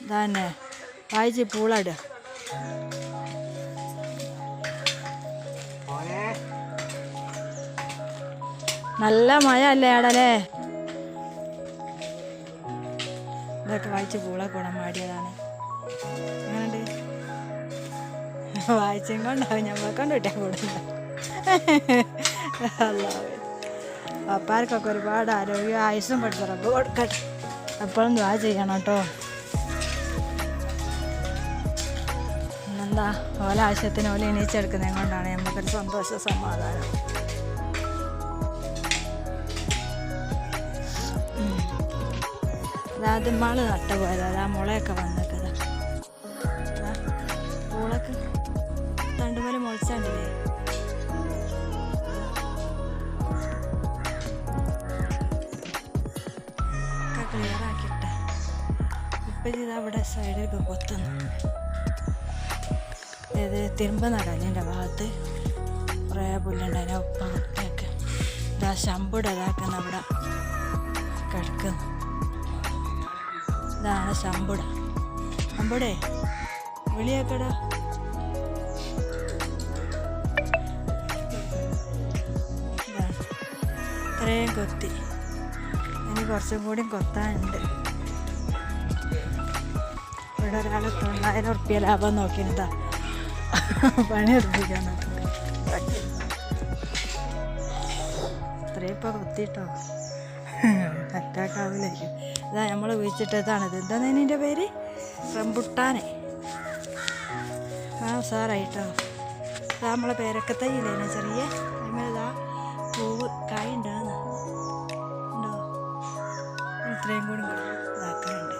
ഇതന്നെ വായിച്ച് പൂളാടുക. നല്ല മഴ അല്ലേ ആടല്ലേ? ഇതൊക്കെ വായിച്ച് പൂള കൂടാൻ മാടിയതാണ്. എങ്ങനെയുണ്ട്? വായിച്ചും കൊണ്ടാവും ഞമ്മളെ കൊണ്ട് കിട്ടാൻ കൂടുതല. പപ്പാർക്കൊക്കെ ഒരുപാട് ആരോഗ്യം ആയുസ്സും പഠിച്ച റബ്ബ് കൊടുക്കട്ടെ. എപ്പോഴും ദ്വാ ചെയ്യണം കേട്ടോ. പിന്നെന്താ, ഓല ആവശ്യത്തിന് ഓല എണീച്ചെടുക്കുന്നതും കൊണ്ടാണ് നമുക്കൊരു സന്തോഷ സമാധാനം. അതായത് മാള് നട്ട പോയത്, അതാ മുളയൊക്കെ വന്നിട്ടതാ. പൂളക്ക് രണ്ടുപോലെ മുളച്ചാണ്ടില്ലേ? ഒക്കെ ക്ലിയർ ആക്കിട്ടെ. ഇപ്പം ചെയ്താൽ അവിടെ സൈഡിലൊക്കെ കൊത്തുന്നു. ഏത് തിരുമ്പ നടലിൻ്റെ ഭാഗത്ത് കുറേ പുല്ലുണ്ട്. അതിനെ ഒപ്പം കുട്ടിയൊക്കെ ഇതാ ശമ്പുടെ ഇതാക്കുന്ന അവിടെ കിടക്കുന്നു. ഇതാണ് ശമ്പുട. ശമ്പുടേ വിളിയാക്കടാ. ഇത്രയും കൊത്തി, ഇനി കുറച്ചും കൂടി കൊത്താനുണ്ട്. ഇവിടെ ഒരാൾ 9,000 ഉറുപ്പ്യ ലാഭം നോക്കിയിരുന്നതാ പണിയെടുപ്പിക്കാൻ നോക്കി. ഇത്രയും ഇപ്പോൾ കൊത്തിട്ടോ അറ്റാക്കാവില്ലായിരിക്കും. ഇതാ നമ്മൾ കുഴിച്ചിട്ടതാണിത്. എന്താണ് ഇതിൻ്റെ പേര്? റംബുട്ടാനെ. ആ സാറായിട്ടോ. ഇതാ നമ്മളെ പേരൊക്കെ തൈയില്ലേ ചെറിയ ഇതാ പൂവ് കായ ഉണ്ടാകുന്ന ഉണ്ടോ? ഇത്രയും കൂടി ഇതാക്കാനുണ്ട്.